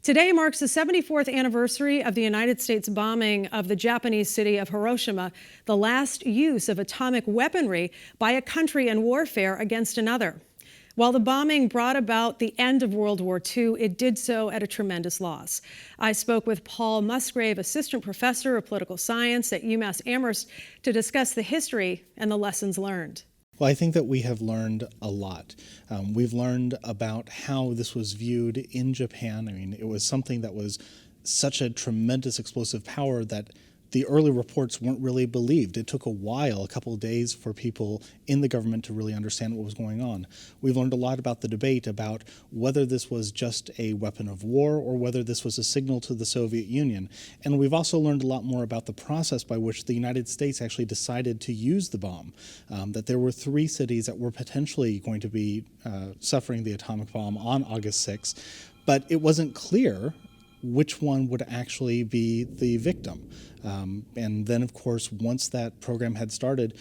Today marks the 74th anniversary of the United States bombing of the Japanese city of Hiroshima, the last use of atomic weaponry by a country in warfare against another. While the bombing brought about the end of World War II, it did so at a tremendous loss. I spoke with Paul Musgrave, assistant professor of political science at UMass Amherst, to discuss the history and the lessons learned. Well, I think that we have learned a lot. We've learned about how this was viewed in Japan. I mean, it was something that was such a tremendous explosive power that the early reports weren't really believed. It took a while, a couple of days, for people in the government to really understand what was going on. We've learned a lot about the debate about whether this was just a weapon of war or whether this was a signal to the Soviet Union. And we've also learned a lot more about the process by which the United States actually decided to use the bomb, that there were 3 cities that were potentially going to be suffering the atomic bomb on August 6th, but it wasn't clear which one would actually be the victim. And then, of course, once that program had started,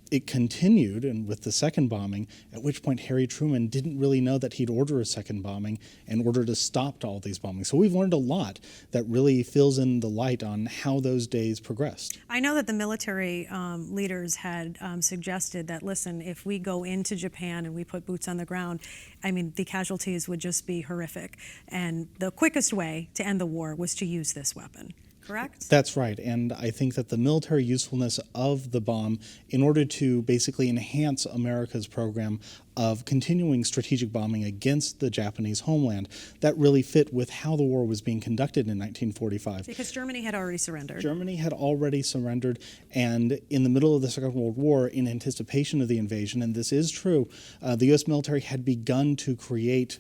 it continued, and with the second bombing, at which point Harry Truman didn't really know that he'd order a second bombing and order to stop all these bombings. So we've learned a lot that really fills in the light on how those days progressed. I know that the military leaders had suggested that, listen, if we go into Japan and we put boots on the ground, I mean, the casualties would just be horrific. And the quickest way to end the war was to use this weapon. Correct? That's right, and I think that the military usefulness of the bomb in order to basically enhance America's program of continuing strategic bombing against the Japanese homeland, that really fit with how the war was being conducted in 1945. Because Germany had already surrendered. Germany had already surrendered, and in the middle of the Second World War, in anticipation of the invasion, and this is true, the U.S. military had begun to create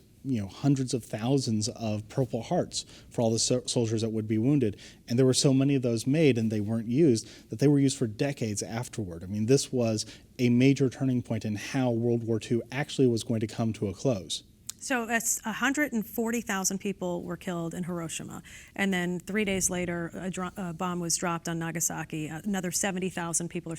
hundreds of thousands of Purple Hearts for all the soldiers that would be wounded. And there were so many of those made, and they weren't used, that they were used for decades afterward. I mean, this was a major turning point in how World War II actually was going to come to a close. So that's 140,000 people were killed in Hiroshima, and then 3 days later, a bomb was dropped on Nagasaki. Another 70,000 people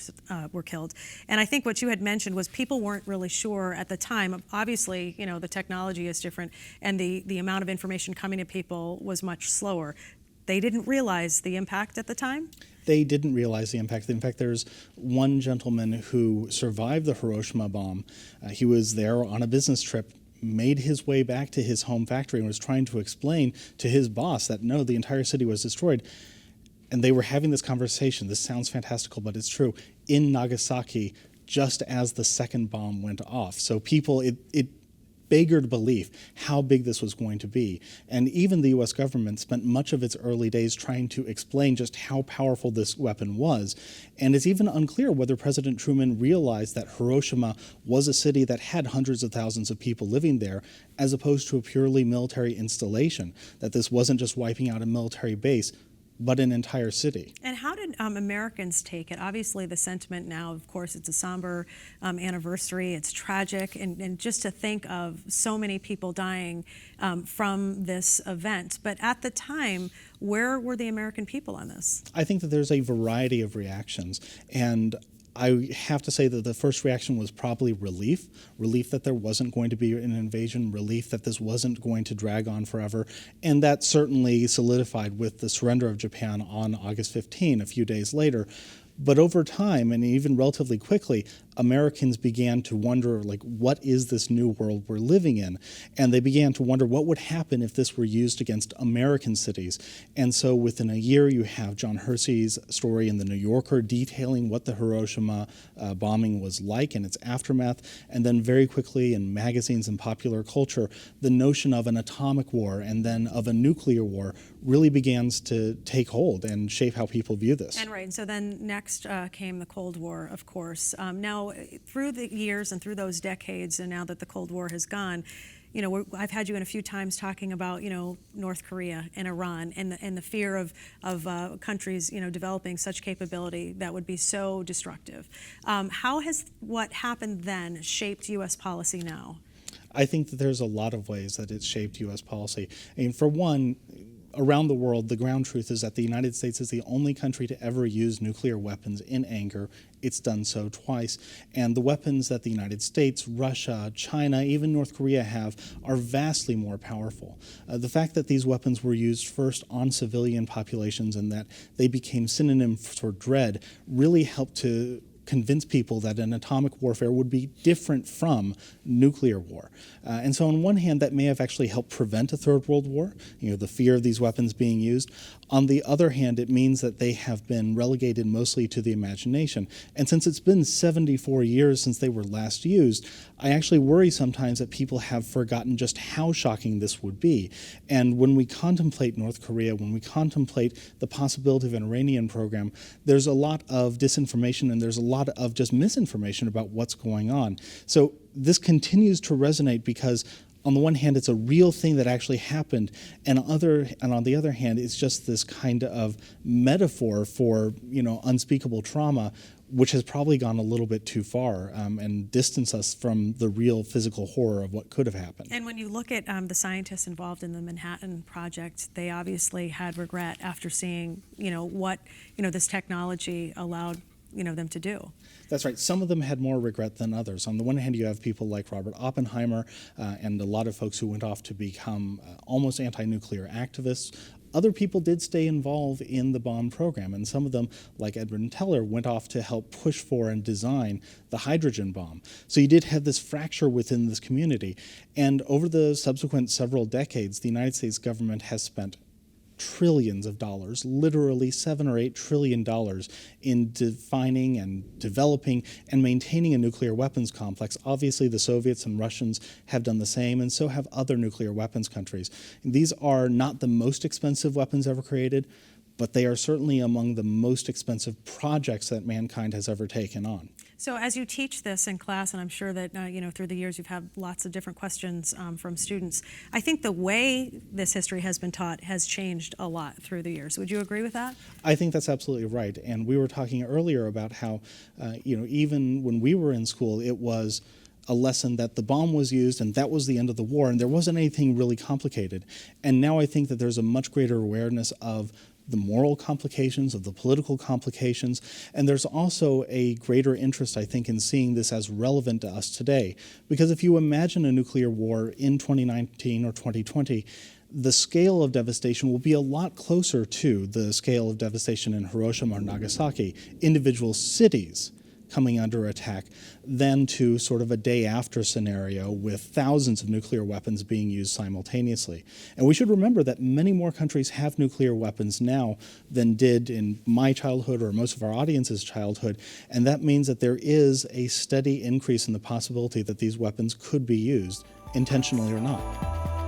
were killed. And I think what you had mentioned was people weren't really sure at the time. Obviously, the technology is different, and the amount of information coming to people was much slower. They didn't realize the impact at the time? They didn't realize the impact. In fact, there's one gentleman who survived the Hiroshima bomb. He was there on a business trip, made his way back to his home factory and was trying to explain to his boss that no, the entire city was destroyed. And they were having this conversation. This sounds fantastical, but it's true. In Nagasaki, just as the second bomb went off. So people, it beggared belief how big this was going to be. And even the U.S. government spent much of its early days trying to explain just how powerful this weapon was. And it's even unclear whether President Truman realized that Hiroshima was a city that had hundreds of thousands of people living there, as opposed to a purely military installation, that this wasn't just wiping out a military base, but an entire city. And how did Americans take it? Obviously, the sentiment now, of course, it's a somber anniversary. It's tragic, and just to think of so many people dying from this event. But at the time, where were the American people on this? I think that there's a variety of reactions, and I have to say that the first reaction was probably relief that there wasn't going to be an invasion, relief that this wasn't going to drag on forever, and that certainly solidified with the surrender of Japan on August 15, a few days later. But over time, and even relatively quickly, Americans began to wonder, what is this new world we're living in? And they began to wonder what would happen if this were used against American cities. And so within a year, you have John Hersey's story in The New Yorker detailing what the Hiroshima bombing was like and its aftermath. And then very quickly in magazines and popular culture, the notion of an atomic war and then of a nuclear war really begins to take hold and shape how people view this. And right, and so then next came the Cold War, of course. Now, through the years and through those decades, and now that the Cold War has gone, I've had you in a few times talking about, North Korea and Iran and the fear of countries, developing such capability that would be so destructive. How has what happened then shaped U.S. policy now? I think that there's a lot of ways that it's shaped U.S. policy. I mean, for one, around the world, the ground truth is that the United States is the only country to ever use nuclear weapons in anger. It's done so twice. And the weapons that the United States, Russia, China, even North Korea have are vastly more powerful. The fact that these weapons were used first on civilian populations and that they became synonyms for dread really helped to convince people that an atomic warfare would be different from nuclear war. And so on one hand, that may have actually helped prevent a third world war, the fear of these weapons being used. On the other hand, it means that they have been relegated mostly to the imagination. And since it's been 74 years since they were last used, I actually worry sometimes that people have forgotten just how shocking this would be. And when we contemplate North Korea, when we contemplate the possibility of an Iranian program, there's a lot of disinformation and there's a lot of just misinformation about what's going on. So this continues to resonate because on the one hand, it's a real thing that actually happened, and on the other hand, it's just this kind of metaphor for unspeakable trauma, which has probably gone a little bit too far and distanced us from the real physical horror of what could have happened. And when you look at the scientists involved in the Manhattan Project, they obviously had regret after seeing what this technology allowed them to do. That's right. Some of them had more regret than others. On the one hand, you have people like Robert Oppenheimer and a lot of folks who went off to become almost anti-nuclear activists. Other people did stay involved in the bomb program, and some of them, like Edwin Teller, went off to help push for and design the hydrogen bomb. So you did have this fracture within this community. And over the subsequent several decades, the United States government has spent trillions of dollars, literally $7 or $8 trillion in defining and developing and maintaining a nuclear weapons complex. Obviously, the Soviets and Russians have done the same, and so have other nuclear weapons countries. These are not the most expensive weapons ever created, but they are certainly among the most expensive projects that mankind has ever taken on. So as you teach this in class, and I'm sure that through the years you've had lots of different questions from students, I think the way this history has been taught has changed a lot through the years. Would you agree with that? I think that's absolutely right. And we were talking earlier about how, even when we were in school, it was a lesson that the bomb was used and that was the end of the war, and there wasn't anything really complicated. And now I think that there's a much greater awareness of the moral complications, of the political complications, and there's also a greater interest, I think, in seeing this as relevant to us today. Because if you imagine a nuclear war in 2019 or 2020, the scale of devastation will be a lot closer to the scale of devastation in Hiroshima or Nagasaki, individual cities coming under attack, than to sort of a day after scenario with thousands of nuclear weapons being used simultaneously. And we should remember that many more countries have nuclear weapons now than did in my childhood or most of our audience's childhood, and that means that there is a steady increase in the possibility that these weapons could be used, intentionally or not.